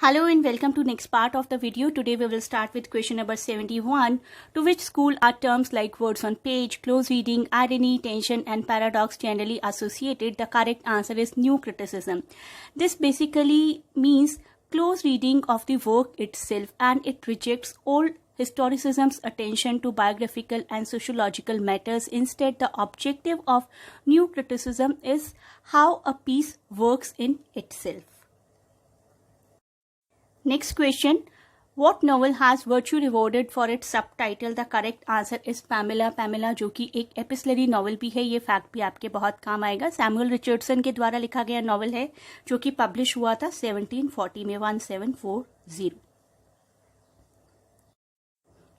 Hello and welcome to next part of the video. Today we will start with question number 71. To which school are terms like words on page, close reading, irony, tension and paradox generally associated? The correct answer is new criticism. This basically means close reading of the work itself, and it rejects old historicism's attention to biographical and sociological matters. Instead, the objective of new criticism is how a piece works in itself. Next question. What novel has virtue rewarded for its subtitle? The correct answer is Pamela. Pamela जो कि एक एपिस्टलरी novel भी है, ये fact भी आपके बहुत काम आएगा. सैमुअल रिचर्डसन के द्वारा लिखा गया नॉवल है जो कि पब्लिश हुआ था 1740 में 1740.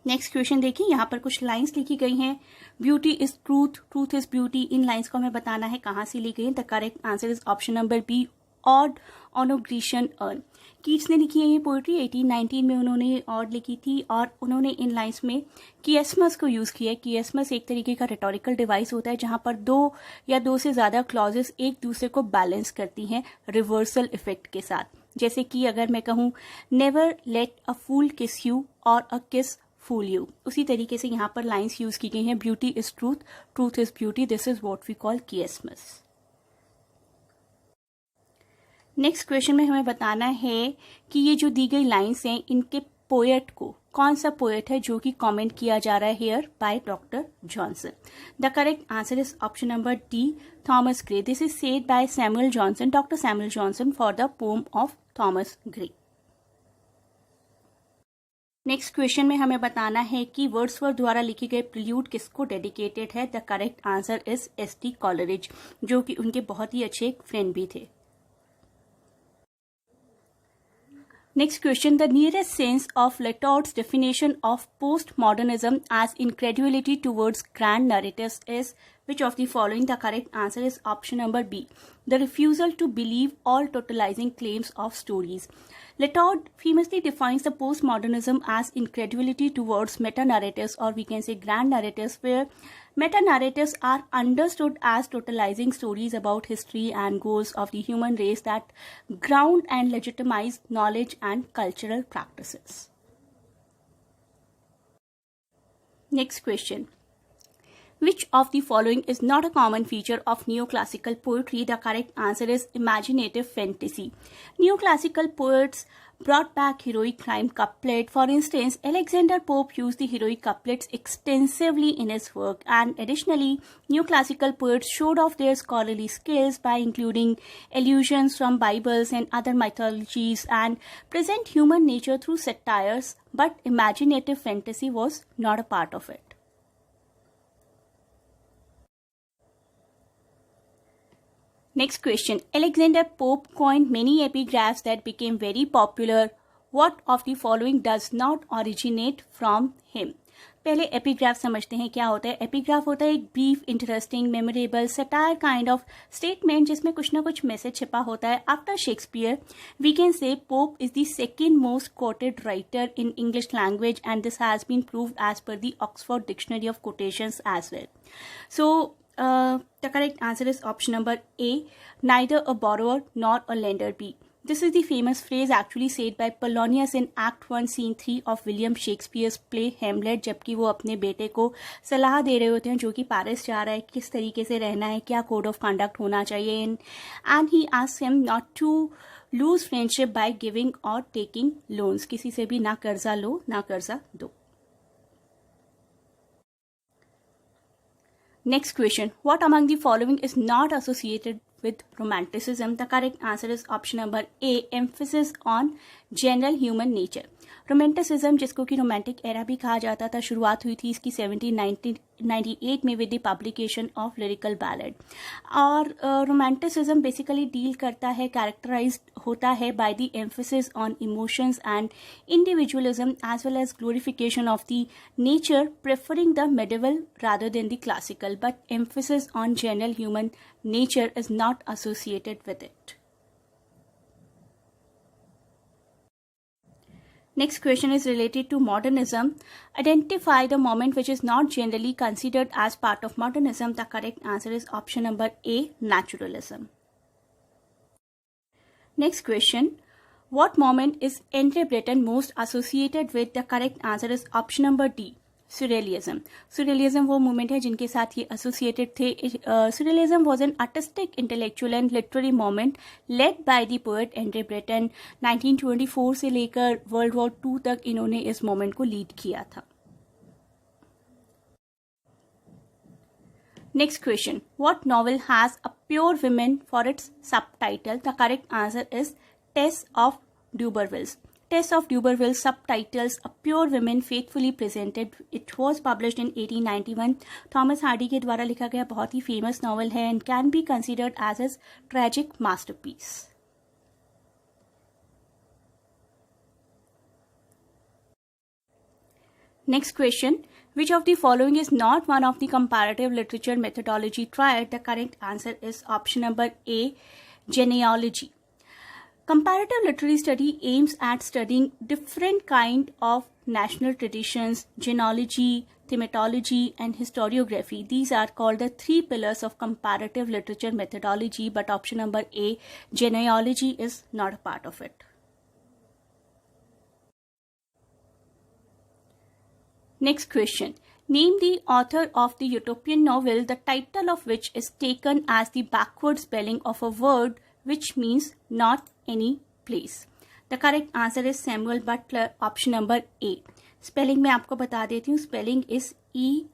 नेक्स्ट क्वेश्चन देखिए, यहाँ पर कुछ लाइंस लिखी गई हैं. Beauty is truth, truth is beauty. इन लाइंस को हमें बताना है कहाँ से ली गई है. The correct answer is option number B, ode on a Grecian urn. Keats ने लिखी है ये पोइट्री. 1819 में उन्होंने ऑड लिखी थी और उन्होंने इन लाइंस में किएसमस को यूज किया है. किएसमस एक तरीके का रिटोरिकल डिवाइस होता है जहां पर दो या दो से ज्यादा क्लॉजेस एक दूसरे को बैलेंस करती हैं रिवर्सल इफेक्ट के साथ. जैसे कि अगर मैं कहूं नेवर लेट अ फूल किस यू और अ किस फूल यू, उसी तरीके से यहाँ पर लाइंस यूज की गई हैं. Beauty is truth, truth is beauty. This is what we call chiasmus. Next question में हमें बताना है कि ये जो दी गई लाइंस हैं इनके पोएट को, कौन सा पोएट है जो कि कमेंट किया जा रहा है here by doctor Johnson. The correct answer is option number D, Thomas Gray. This is said by Samuel Johnson, doctor Samuel Johnson for the pome of Thomas Gray. Next question में हमें बताना है कि Wordsworth द्वारा लिखी गई prelude किसको dedicated है. The correct answer is ST. Coleridge जो कि उनके बहुत ही अच्छे फ्रेंड भी थे. Next question. The nearest sense of Lyotard's definition of postmodernism as incredulity towards grand narratives is which of the following? The correct answer is option number B, the refusal to believe all totalizing claims of stories. Lyotard famously defines the postmodernism as incredulity towards meta-narratives, or we can say grand narratives, where meta-narratives are understood as totalizing stories about history and goals of the human race that ground and legitimize knowledge and cultural practices. Next question. Which of the following is not a common feature of neoclassical poetry? The correct answer is imaginative fantasy. Neoclassical poets brought back heroic crime couplet. For instance, Alexander Pope used the heroic couplets extensively in his work, and additionally, neoclassical poets showed off their scholarly skills by including allusions from Bibles and other mythologies and present human nature through satires, but imaginative fantasy was not a part of it. Next question. Alexander Pope coined many epigraphs that became very popular. What of the following does not originate from him? पहले epigraph समझते हैं क्या होता है. Epigraph होता है एक brief, interesting, memorable, satire kind of statement जिसमें कुछ ना कुछ मैसेज छिपा होता है. After Shakespeare we can say Pope is the second most quoted writer in English language, and this has been proved as per the Oxford Dictionary of Quotations as well. So the correct answer is option number A, neither a borrower nor a lender be. This is the famous phrase actually said by Polonius in Act 1 Scene 3 of William Shakespeare's play Hamlet, जबकि वो अपने बेटे को सलाह दे रहे होते हैं जो कि पेरिस जा रहा है, किस तरीके से रहना है, क्या कोड ऑफ कंडक्ट होना चाहिए, and he asks him not to lose friendship by giving or taking loans. किसी से भी ना कर्जा लो ना कर्जा दो. Next question. What among the following is not associated with romanticism? The correct answer is option number A, emphasis on general human nature. Romanticism, जिसको कि रोमांटिक एरा भी कहा जाता था, शुरुआत हुई थी इसकी 1798 में with the publication of lyrical ballad. और रोमांटिसिज्म बेसिकली डील करता है, कैरेक्टराइज्ड होता है by the emphasis on emotions and individualism as well as glorification of the nature, preferring the medieval rather than the classical, but emphasis on general human nature is not associated with it. Next question is related to modernism. Identify the moment which is not generally considered as part of modernism. The correct answer is option number A, naturalism. Next question. What moment is Andre Breton most associated with? The correct answer is option number D, Surrealism. Surrealism वो movement है जिनके साथ ये associated थे. Surrealism was an artistic, intellectual and literary moment led by the poet Andre Breton. 1924 से लेकर World War II तक इन्होंने इस moment को lead किया था. Next question. What novel has a pure woman for its subtitle? The correct answer is Tess of D'Urberville's. Tess of D'Urberville's subtitles A Pure Woman Faithfully Presented. It was published in 1891. Thomas Hardy के द्वारा लिखा गया बहुत ही famous novel है and can be considered as his tragic masterpiece. Next question. Which of the following is not one of the comparative literature methodology tried? The correct answer is option number A, genealogy. Comparative literary study aims at studying different kind of national traditions, genealogy, thematology, and historiography. These are called the three pillars of comparative literature methodology, but option number A, genealogy, is not a part of it. Next question. Name the author of the utopian novel, the title of which is taken as the backward spelling of a word which means not any place. The correct answer is Samuel Butler, option number A. Spelling मैं आपको बता देती हूँ. Spelling is EREWHON.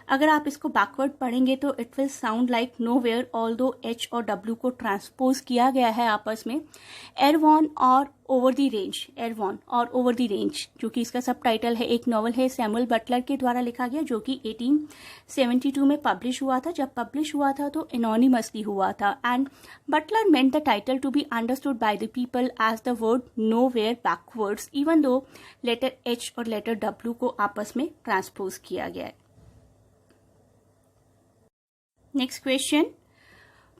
अगर आप इसको backward पढ़ेंगे तो it will sound like nowhere, although H और डब्ल्यू को ट्रांसपोज किया गया है आपस में. एरवॉन और ओवर द रेंज, एरवॉन और ओवर द रेंज, जो कि इसका सब टाइटल है, एक नॉवल है सैमुअल बटलर के द्वारा लिखा गया जो कि 1872 में पब्लिश हुआ था. जब पब्लिश हुआ था तो एनोनिमसली हुआ था and Butler meant the title to be understood by the people as the word nowhere backwards, even though letter H और लेटर डब्ल्यू को आपस में ट्रांसपोज किया गया है. Next question.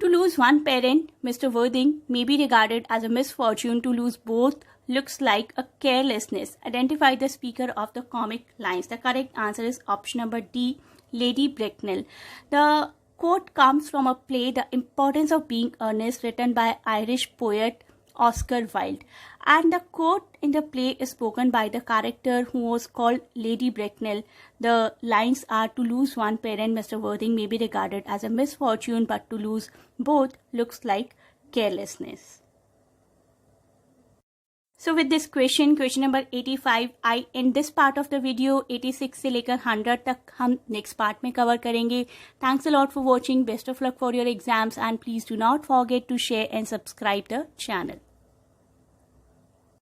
To lose one parent, Mr. Worthing, may be regarded as a misfortune. To lose both looks like a carelessness. Identify the speaker of the comic lines. The correct answer is option number D, Lady Bracknell. The quote comes from a play, The Importance of Being Earnest, written by Irish poet Oscar Wilde. And the quote in the play is spoken by the character who was called Lady Bracknell. The lines are, to lose one parent, Mr. Worthing, may be regarded as a misfortune, but to lose both looks like carelessness. So with this question number 85, I end this part of the video. 86 से लेकर 100 तक हम next part में cover करेंगे. Thanks a lot for watching. Best of luck for your exams and please do not forget to share and subscribe the channel.